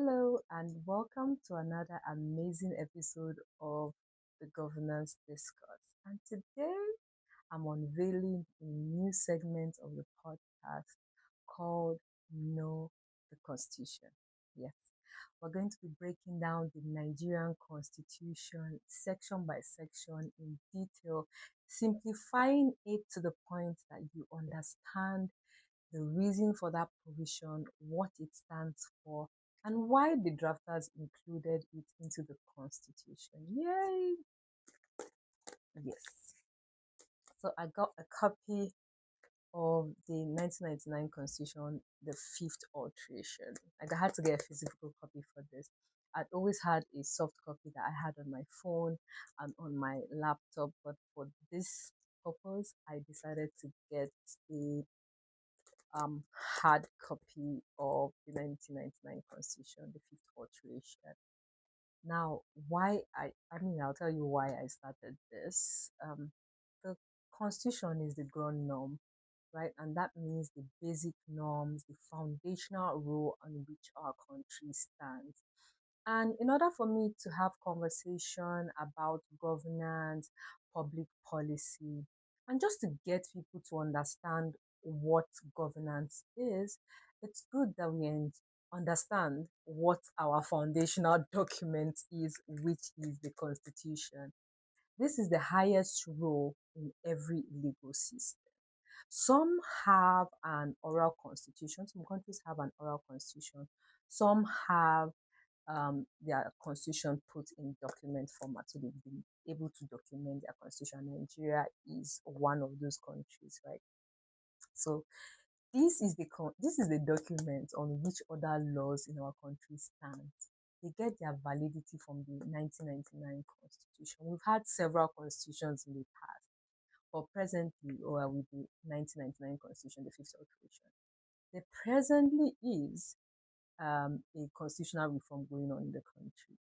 Hello, and welcome to another amazing episode of the Governance Discourse. And today I'm unveiling a new segment of the podcast called Know the Constitution. Yes, we're going to be breaking down the Nigerian Constitution section by section in detail, simplifying it to the point that you understand the reason for that provision, what it stands for, and why the drafters included it into the Constitution. Yay! Yes. So I got a copy of the 1999 Constitution, the fifth alteration. Like I had to get a physical copy for this. I'd always had a soft copy that I had on my phone and on my laptop, but for this purpose, I decided to get a um, hard copy of the 1999 Constitution, the fifth alteration. Now, I'll tell you why I started this. The Constitution is the ground norm, right? And that means the basic norms, the foundational rule on which our country stands. And in order for me to have conversation about governance, public policy, and just to get people to understand what governance is, it's good that understand what our foundational document is, which is the Constitution. This is the highest rule in every legal system. Some have an oral constitution. Some countries have an oral constitution. Some have their constitution put in document format, so they've been able to document their constitution. Nigeria is one of those countries, right? So this is the document on which other laws in our country stand. They get their validity from the 1999 Constitution. We've had several constitutions in the past, but presently, or with the 1999 Constitution, the fifth alteration, there presently is a constitutional reform going on in the country.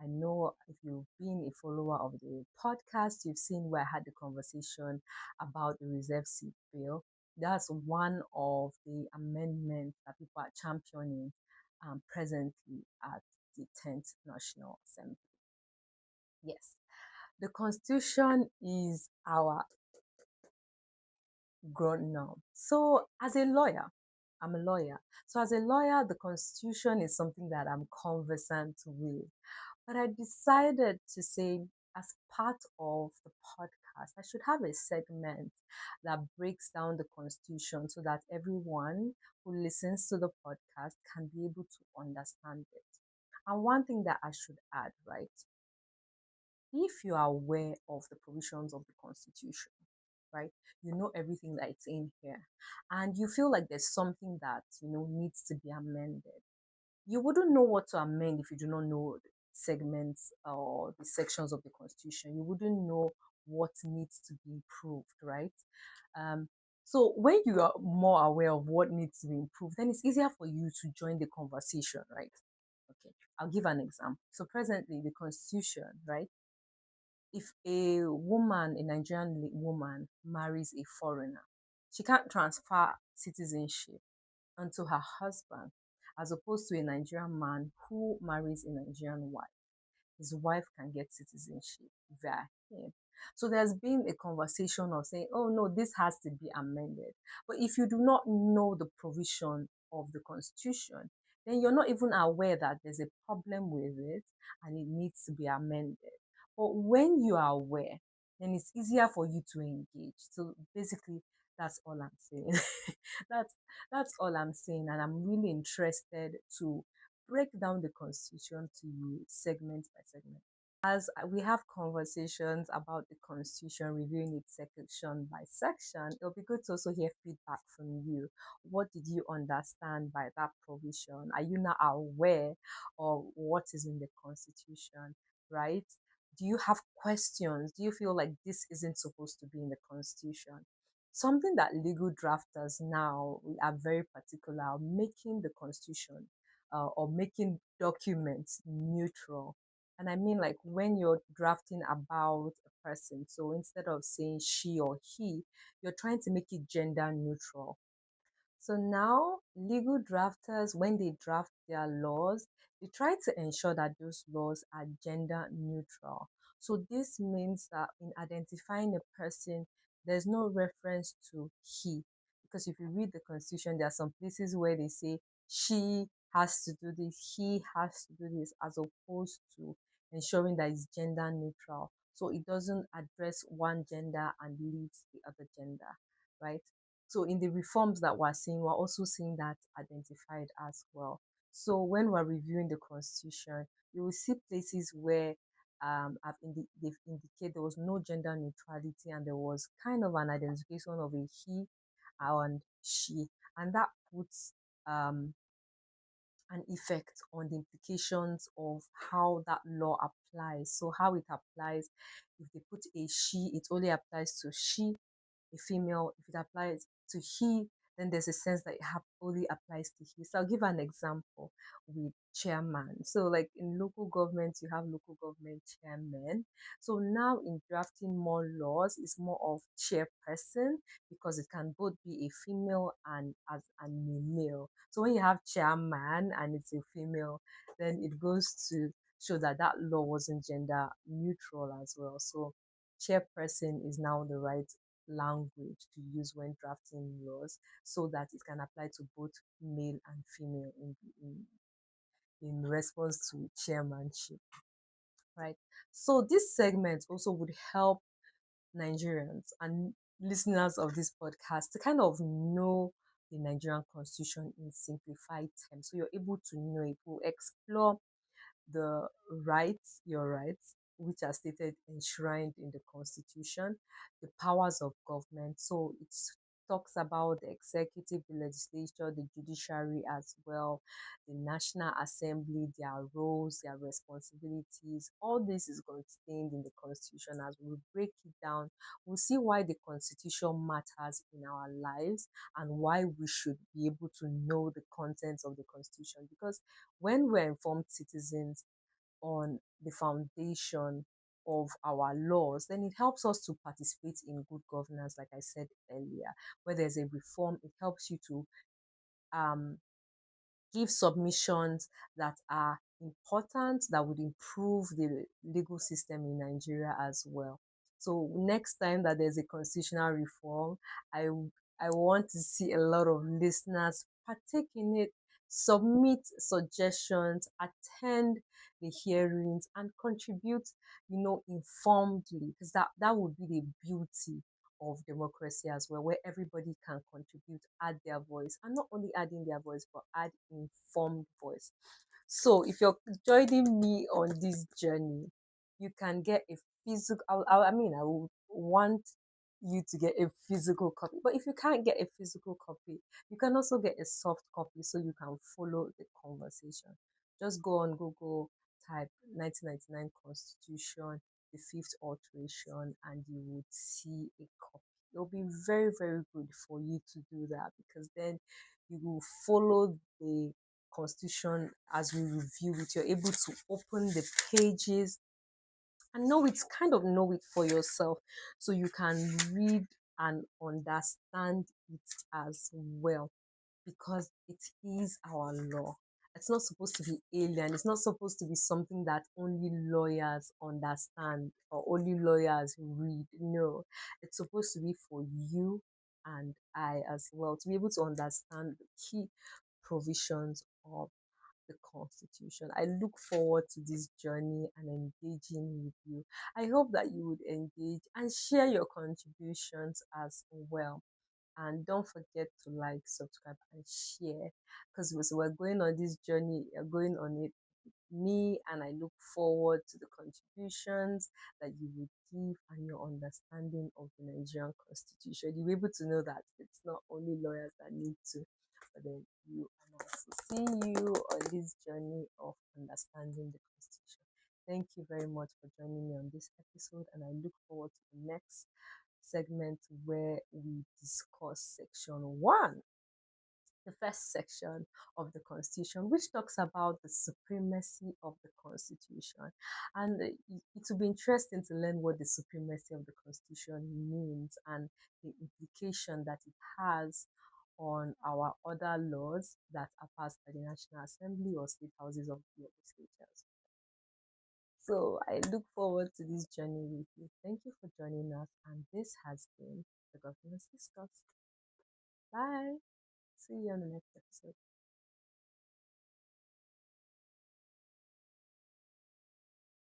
I know if you've been a follower of the podcast, you've seen where I had the conversation about the reserve seat bill. That's one of the amendments that people are championing presently at the 10th National Assembly. Yes, the Constitution is our grown up. So, as a lawyer, I'm a lawyer. So, as a lawyer, the Constitution is something that I'm conversant with. But I decided to say, as part of the podcast, I should have a segment that breaks down the Constitution so that everyone who listens to the podcast can be able to understand it. And one thing that I should add, right? If you are aware of the provisions of the Constitution, right, you know everything that's in here, and you feel like there's something that needs to be amended, you wouldn't know what to amend if you do not know the segments or the sections of the Constitution. You wouldn't know what needs to be improved, right? Um, so when you are more aware of what needs to be improved, then it's easier for you to join the conversation, right? Okay, I'll give an example. So presently, the Constitution, right? If a woman, a Nigerian woman, marries a foreigner, she can't transfer citizenship onto her husband, as opposed to a Nigerian man who marries a Nigerian wife. His wife can get citizenship via him. So there's been a conversation of saying, oh no, this has to be amended. But if you do not know the provision of the Constitution, then you're not even aware that there's a problem with it and it needs to be amended. But when you are aware, then it's easier for you to engage. So basically, that's all I'm saying. that's that's all I'm saying, and I'm really interested to break down the Constitution to you segment by segment. As we have conversations about the Constitution, reviewing it section by section, it'll be good to also hear feedback from you. What did you understand by that provision? Are you now aware of what is in the Constitution, right? Do you have questions? Do you feel like this isn't supposed to be in the Constitution? Something that legal drafters now we are very particular making the Constitution or making documents neutral. And I mean, like when you're drafting about a person, so instead of saying she or he, you're trying to make it gender neutral. So now, legal drafters, when they draft their laws, they try to ensure that those laws are gender neutral. So this means that in identifying a person, there's no reference to he. Because if you read the Constitution, there are some places where they say she has to do this, he has to do this, as opposed to ensuring that it's gender neutral. So it doesn't address one gender and leaves the other gender, right? So in the reforms that we're seeing, we're also seeing that identified as well. So when we're reviewing the Constitution, you will see places where they've indicated there was no gender neutrality and there was kind of an identification of a he and she, and that puts an effect on the implications of how that law applies. So how it applies, if they put a she, it only applies to she, a female. If it applies to he, then there's a sense that it only applies to he. So I'll give an example with chairman. So like in local government, you have local government chairmen. So now in drafting more laws, it's more of chairperson because it can both be a female and a male. So when you have chairman and it's a female, then it goes to show that that law wasn't gender neutral as well. So chairperson is now the right language to use when drafting laws so that it can apply to both male and female in response to chairmanship, right? So this segment also would help Nigerians and listeners of this podcast to kind of know the Nigerian Constitution in simplified terms. So you're able to know it. We'll explore the your rights, which are stated enshrined in the Constitution, the powers of government. So it talks about the executive, the legislature, the judiciary as well, the National Assembly, their roles, their responsibilities. All this is contained in the Constitution. As we break it down, we'll see why the Constitution matters in our lives and why we should be able to know the contents of the Constitution. Because when we're informed citizens on the foundation of our laws, then it helps us to participate in good governance, like I said earlier. Where there's a reform, it helps you to um, give submissions that are important, that would improve the legal system in Nigeria as well. So next time that there's a constitutional reform, I want to see a lot of listeners partake in it, submit suggestions, attend the hearings, and contribute, informedly, because that would be the beauty of democracy as well, where everybody can contribute, add their voice, and not only adding their voice, but add informed voice. So if you're joining me on this journey, you can get a physical. I would want you to get a physical copy. But if you can't get a physical copy, you can also get a soft copy so you can follow the conversation. Just go on Google, type 1999 Constitution, the fifth alteration, and you would see a copy. It'll be very, very good for you to do that because then you will follow the Constitution as we review it. You're able to open the pages and know it for yourself so you can read and understand it as well because it is our law. It's not supposed to be alien. It's not supposed to be something that only lawyers understand or only lawyers read. No, it's supposed to be for you and I as well to be able to understand the key provisions of the Constitution. I look forward to this journey and engaging with you. I hope that you would engage and share your contributions as well. And don't forget to like, subscribe, and share because we're going on this journey, going on it me, and I look forward to the contributions that you will give and your understanding of the Nigerian Constitution. You'll be able to know that it's not only lawyers that need to, but then you and us. So see you on this journey of understanding the Constitution. Thank you very much for joining me on this episode, and I look forward to the next segment where we discuss section one, the first section of the Constitution, which talks about the supremacy of the Constitution. And it will be interesting to learn what the supremacy of the Constitution means and the implication that it has on our other laws that are passed by the National Assembly or state houses of legislatures. So I look forward to this journey with you. Thank you for joining us, and this has been the Governance Discourse. Bye. See you on the next episode.